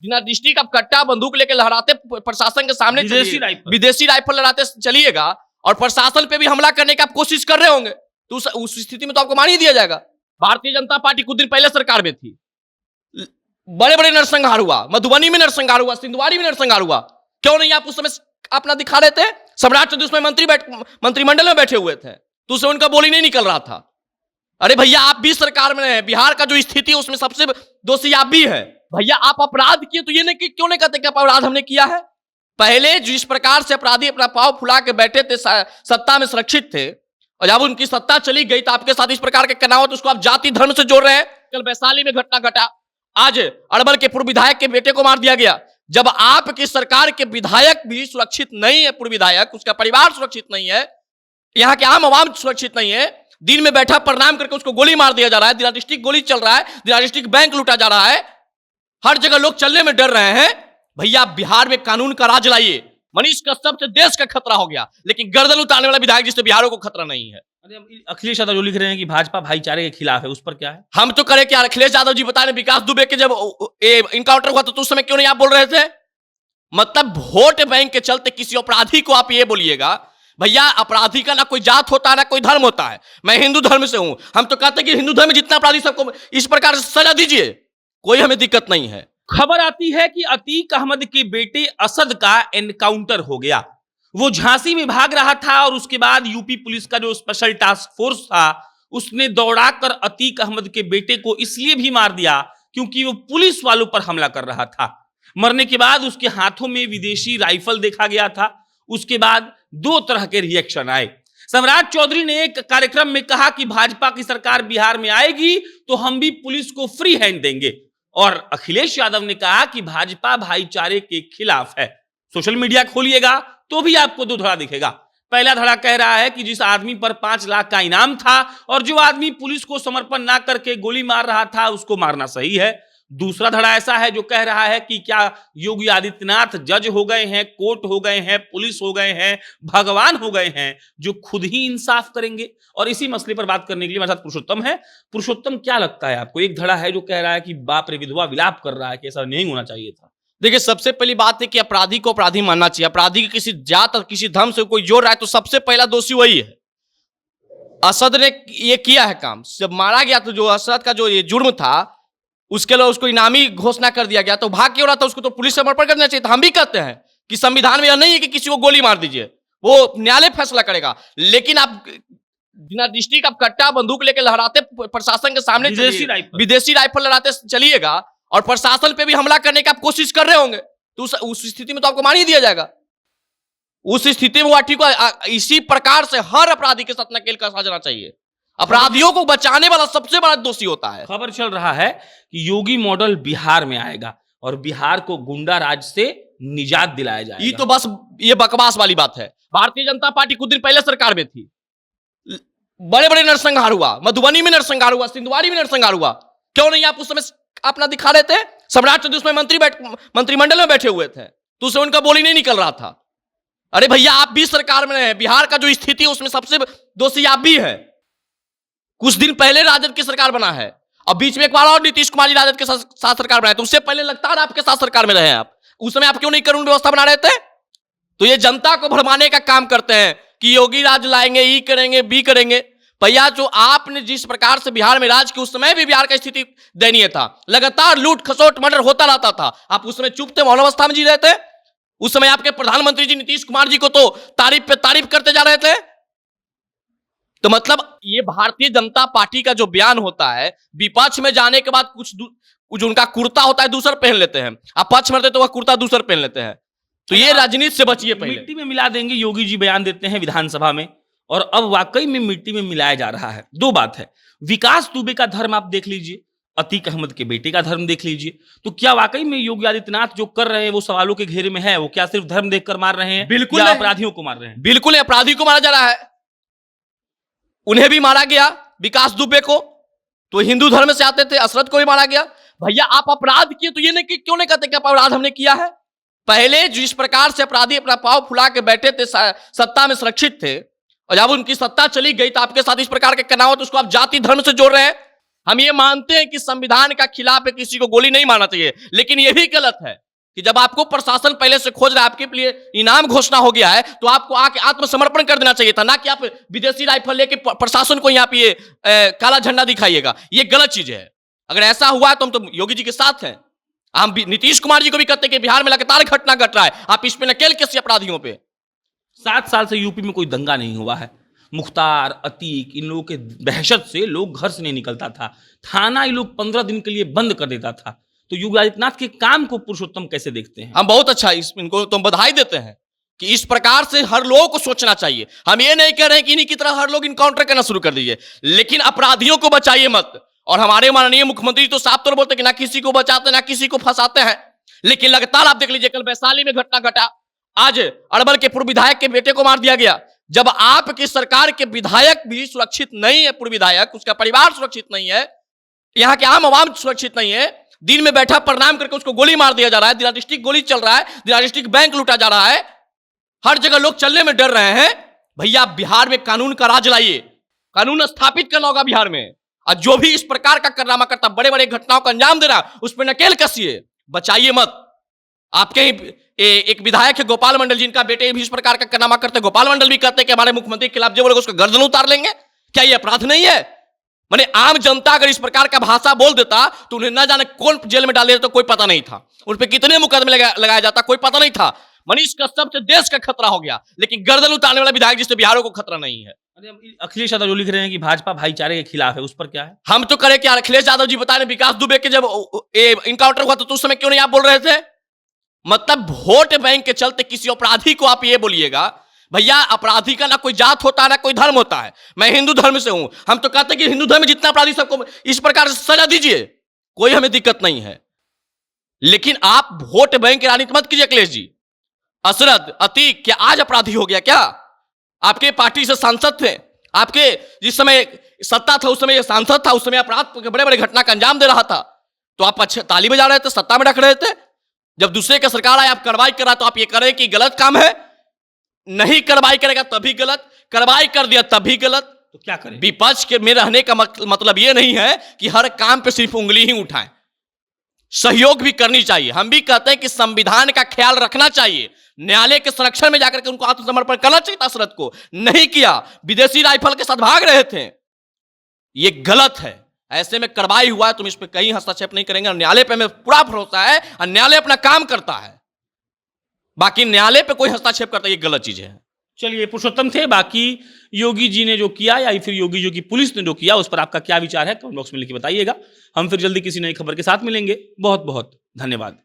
बिना डिस्ट्रिक्ट आप कट्टा बंदूक लेके लहराते प्रशासन के सामने विदेशी राइफल लहराते चलिएगा और प्रशासन पे भी हमला करने की आप कोशिश कर रहे होंगे तो उस स्थिति में तो आपको मान ही दिया जाएगा। भारतीय जनता पार्टी कुछ दिन पहले सरकार में थी, बड़े बड़े नरसंहार हुआ, मधुबनी में नरसंहार हुआ, सिंधवाड़ी में नरसंहार हुआ, क्यों नहीं आप उस समय अपना दिखा रहे थे? सम्राट चौधरी उसमें मंत्रिमंडल में बैठे हुए थे तो उससे उनका बोली नहीं निकल रहा था। अरे भैया आप भी सरकार में रहे, बिहार का जो स्थिति है उसमें सबसे दोषी आप भी है। भैया आप अपराध किए तो ये नहीं क्यों नहीं कहते कि अपराध हमने किया है? पहले जिस प्रकार से अपराधी अपना पांव फुला के बैठे थे, सत्ता में सुरक्षित थे, और जब उनकी सत्ता चली गई तो आपके साथ इस प्रकार के कनावत उसको आप जाति धर्म से जोड़ रहे हैं। कल वैशाली में घटना घटा, आज अरवल के पूर्व विधायक के बेटे को मार दिया गया। जब आपकी सरकार के विधायक भी सुरक्षित नहीं है, पूर्व विधायक उसका परिवार सुरक्षित नहीं है, यहाँ के आम आवाम सुरक्षित नहीं है, दिन में बैठा प्रणाम करके उसको गोली मार दिया जा रहा है, दिल्ली डिस्ट्रिक्ट गोली चल रहा है, दिल्ली डिस्ट्रिक्ट बैंक लूटा जा रहा है, हर जगह लोग चलने में डर रहे हैं। भैया आप बिहार में कानून का राज लाइए। मनीष कश्यप से देश का खतरा हो गया, लेकिन गर्दन उतारने वाला विधायक जिससे बिहारों को खतरा नहीं है। अखिलेश यादव जो लिख रहे हैं कि भाजपा भाईचारे के खिलाफ है, उस पर क्या है? हम तो करें क्या? अखिलेश यादव जी बता रहे विकास दुबे के जब इनकाउंटर हुआ तो उस समय क्यों नहीं आप बोल रहे थे? मतलब वोट बैंक के चलते किसी अपराधी को आप ये बोलिएगा? भैया अपराधी का ना कोई जात होता है ना कोई धर्म होता है। मैं हिंदू धर्म से हूं, हम तो कहते हैं कि हिंदू धर्म में जितना अपराधी सबको इस प्रकार से सजा दीजिए, कोई हमें दिक्कत नहीं है। खबर आती है कि अतीक अहमद के बेटे असद का एनकाउंटर हो गया। वो झांसी में भाग रहा था और उसके बाद यूपी पुलिस का जो स्पेशल टास्क फोर्स था उसने दौड़ाकर अतीक अहमद के बेटे को इसलिए भी मार दिया क्योंकि वो पुलिस वालों पर हमला कर रहा था। मरने के बाद उसके हाथों में विदेशी राइफल देखा गया था। उसके बाद दो तरह के रिएक्शन आए। सम्राट चौधरी ने एक कार्यक्रम में कहा कि भाजपा की सरकार बिहार में आएगी तो हम भी पुलिस को फ्री हैंड देंगे, और अखिलेश यादव ने कहा कि भाजपा भाईचारे के खिलाफ है। सोशल मीडिया खोलिएगा तो भी आपको दो धड़ा दिखेगा। पहला धड़ा कह रहा है कि जिस आदमी पर 5 लाख का इनाम था और जो आदमी पुलिस को समर्पण ना करके गोली मार रहा था उसको मारना सही है। दूसरा धड़ा ऐसा है जो कह रहा है कि क्या योगी आदित्यनाथ जज हो गए हैं, कोर्ट हो गए हैं, पुलिस हो गए हैं, भगवान हो गए हैं जो खुद ही इंसाफ करेंगे। और इसी मसले पर बात करने के लिए मेरे साथ पुरुषोत्तम है। पुरुषोत्तम, क्या लगता है आपको? एक धड़ा है जो कह रहा है कि बाप रे विधवा विलाप कर रहा है कि ऐसा नहीं होना चाहिए था। देखिए, सबसे पहली बात है कि अपराधी को अपराधी मानना चाहिए। अपराधी की किसी जात और किसी धर्म से कोई जोड़ रहा है तो सबसे पहला दोषी वही है। असद ने ये किया है काम। जब मारा गया तो जो असद का जो ये जुर्म था उसके लिए उसको इनामी घोषणा कर दिया गया तो भाग क्यों रहा था? उसको तो पुलिस समर्पण करना चाहिए था। हम भी कहते हैं कि संविधान में यह नहीं है कि किसी को गोली मार दीजिए, वो न्यायालय फैसला करेगा। लेकिन आप बिना डिस्ट्रिक्ट आप कट्टा बंदूक लेके लहराते प्रशासन के सामने विदेशी राइफल लहराते चलिएगा और प्रशासन पे भी हमला करने की आप कोशिश कर रहे होंगे तो उस स्थिति में तो आपको मान ही दिया जाएगा। उस स्थिति में वाठी को इसी प्रकार से हर अपराधी के साथ नकेल कसा जाना चाहिए। अपराधियों को बचाने वाला सबसे बड़ा दोषी होता है। खबर चल रहा है कि योगी मॉडल बिहार में आएगा और बिहार को गुंडा राज से निजात दिलाया जाएगा। ये तो बस ये बकवास वाली बात है। भारतीय जनता पार्टी कुछ दिन पहले सरकार में थी, बड़े बड़े नरसंहार हुआ, मधुबनी में नरसंहार हुआ, सिंधवाड़ी में नरसंहार हुआ, क्यों नहीं आप उस समय अपना दिखा रहे थे? सम्राट चौधरी उसमें मंत्रिमंडल में बैठे हुए थे तो उससे उनका बोली नहीं निकल रहा था। अरे भैया आप भी सरकार में रहे, बिहार का जो स्थिति है उसमें सबसे दोषी आप भी है। कुछ दिन पहले राजद की सरकार बना है और बीच में एक बार और नीतीश कुमार जी राजद के साथ सरकार बनाए, तो उससे पहले लगातार आपके साथ सरकार में रहे आप। उस समय आप क्यों नहीं कानून व्यवस्था बना रहे थे? तो ये जनता को भरमाने का काम करते हैं कि योगी राज लाएंगे, ई करेंगे, बी करेंगे। भैया जो आपने जिस प्रकार से बिहार में राज की, उस समय भी बिहार का स्थिति दयनीय था। लगातार लूट खसोट मर्डर होता रहता था। आप उस समय चुप थे, मौन अवस्था में जी रहे थे। उस समय आपके प्रधानमंत्री जी नीतीश कुमार जी को तो तारीफ पे तारीफ करते जा रहे थे। तो मतलब ये भारतीय जनता पार्टी का जो बयान होता है, विपक्ष में जाने के बाद कुछ जो उनका कुर्ता होता है दूसरा पहन लेते हैं, आप पक्ष में रहते तो वह कुर्ता दूसरा पहन लेते हैं। तो ये राजनीति से बचिए। पहले मिट्टी में मिला देंगे, योगी जी बयान देते हैं विधानसभा में, और अब वाकई में मिट्टी में मिलाया जा रहा है। दो बात है, विकास दुबे का धर्म आप देख लीजिए, अतीक अहमद के बेटे का धर्म देख लीजिए, तो क्या वाकई में योगी आदित्यनाथ जो कर रहे हैं वो सवालों के घेरे में है? वो क्या सिर्फ धर्म देखकर मार रहे हैं? बिल्कुल अपराधियों को मार रहे हैं। बिल्कुल अपराधी को मारा जा रहा है। उन्हें भी मारा गया, विकास दुबे को तो हिंदू धर्म से आते थे, असरद को भी मारा गया। भैया आप अपराध किए तो ये नहीं क्यों नहीं कहते कि अपराध हमने किया है? पहले जिस प्रकार से अपराधी अपना पांव फुला के बैठे थे, सत्ता में सुरक्षित थे, और जब उनकी सत्ता चली गई तो आपके साथ इस प्रकार के कनावत उसको आप जाति धर्म से जोड़ रहे हैं। हम ये मानते हैं कि संविधान का खिलाफ है, किसी को गोली नहीं मारना चाहिए, लेकिन यह भी गलत है कि जब आपको प्रशासन पहले से खोज रहा है, आपके लिए इनाम घोषणा हो गया है, तो आपको आके आत्मसमर्पण कर देना चाहिए था, ना कि आप विदेशी राइफल लेके प्रशासन को यहाँ पे ये काला झंडा दिखाइएगा। ये गलत चीज है। अगर ऐसा हुआ है तो हम तो योगी जी के साथ हैं। हम नीतीश कुमार जी को भी कहते हैं कि बिहार में लगातार घटना घट रहा है, आप इस पे नकेल किसी अपराधियों पे। 7 साल से यूपी में कोई दंगा नहीं हुआ है। मुख्तार, अतीक, इन लोगों के दहशत से लोग घर से नहीं निकलता था, थाना ये लोग 15 दिन के लिए बंद कर देता था। तो योगी आदित्यनाथ के काम को पुरुषोत्तम कैसे देखते हैं? हम बहुत अच्छा, इनको तो हम बधाई देते हैं कि इस प्रकार से हर लोगों को सोचना चाहिए। हम ये नहीं कह रहे हैं कि इन्हीं की तरह हर लोग इनकाउंटर करना शुरू कर दीजिए, लेकिन अपराधियों को बचाइए मत। और हमारे माननीय मुख्यमंत्री तो साफ तौर बोलते हैं कि ना किसी को बचाते ना किसी को फंसाते हैं, लेकिन लगातार आप देख लीजिए, कल वैशाली में घटना घटा, आज अरवल के पूर्व विधायक के बेटे को मार दिया गया। जब आपकी सरकार के विधायक भी सुरक्षित नहीं है, पूर्व विधायक, उसका परिवार सुरक्षित नहीं है, यहाँ के आम आवाम सुरक्षित नहीं है, दिन में बैठा प्रणाम करके उसको गोली मार दिया जा रहा है, दिल्ली डिस्ट्रिक्ट गोली चल रहा है, दिल्ली डिस्ट्रिक्ट बैंक लूटा जा रहा है, हर जगह लोग चलने में डर रहे हैं। भैया बिहार में कानून का राज लाइए, कानून स्थापित करना होगा बिहार में, और जो भी इस प्रकार का कारनामा करता, बड़े बड़े घटनाओं का अंजाम दे रहा, उस पर नकेल कसिए, बचाइए मत। आपके ही एक विधायक है गोपाल मंडल, जिनका बेटे भी इस प्रकार का कारनामा करते, गोपाल मंडल भी कहते हैं कि हमारे मुख्यमंत्री के खिलाफ जो बोलेगा उसका गर्दन उतार लेंगे। क्या ये अपराध नहीं है? माने आम जनता अगर इस प्रकार का भाषा बोल देता तो उन्हें ना जाने कौन जेल में डाल देता, तो कोई पता नहीं था, उन पर कितने मुकदमे लगाया जाता, कोई पता नहीं था। मनीष कश्यप से देश का खतरा हो गया, लेकिन गर्दन उतारने वाला विधायक जिससे बिहार को खतरा नहीं है। अखिलेश यादव जो लिख रहे हैं कि भाजपा भाईचारे के खिलाफ है, उस पर क्या है? हम तो करें क्या? अखिलेश यादव जी बता रहे, विकास दुबे के जब इनकाउंटर हुआ तो उस समय क्यों नहीं आप बोल रहे थे? मतलब वोट बैंक के चलते किसी अपराधी को आप ये बोलिएगा? भैया अपराधी का ना कोई जात होता है ना कोई धर्म होता है। मैं हिंदू धर्म से हूं, हम तो कहते हैं कि हिंदू धर्म में जितना अपराधी सबको इस प्रकार से सजा दीजिए, कोई हमें दिक्कत नहीं है। लेकिन आप वोट बैंक की राजनीति मत कीजिए अखिलेश जी। असरद, अतीक क्या आज अपराधी हो गया क्या? आपके पार्टी से सांसद थे, आपके जिस समय सत्ता था उस समय ये सांसद था, उस समय अपराध बड़े बड़े घटना का अंजाम दे रहा था, तो आप अच्छे ताली बजा रहे थे, सत्ता में रख रहे थे। जब दूसरे का सरकार आए, आप कार्रवाई करा, तो आप ये करें कि गलत काम है, नहीं कार्रवाई करेगा तभी गलत, कार्रवाई कर दिया तभी गलत। तो क्या करें? विपक्ष के में रहने का मतलब यह नहीं है कि हर काम पे सिर्फ उंगली ही उठाएं, सहयोग भी करनी चाहिए। हम भी कहते हैं कि संविधान का ख्याल रखना चाहिए, न्यायालय के संरक्षण में जाकर के उनको आत्मसमर्पण करना चाहिए था। असरद को नहीं किया, विदेशी राइफल के साथ भाग रहे थे, ये गलत है। ऐसे में कार्रवाई हुआ है, तुम इस पे कहीं हस्तक्षेप नहीं करेंगे। न्यायालय पे हमें पूरा भरोसा है और न्यायालय अपना काम करता है, बाकी न्यायालय पे कोई हस्तक्षेप करता है, ये गलत चीज है। चलिए, पुरुषोत्तम थे। बाकी योगी जी ने जो किया या फिर योगी जी की पुलिस ने जो किया, उस पर आपका क्या विचार है, कमेंट बॉक्स में लिख के बताइएगा। हम फिर जल्दी किसी नई खबर के साथ मिलेंगे। बहुत बहुत धन्यवाद।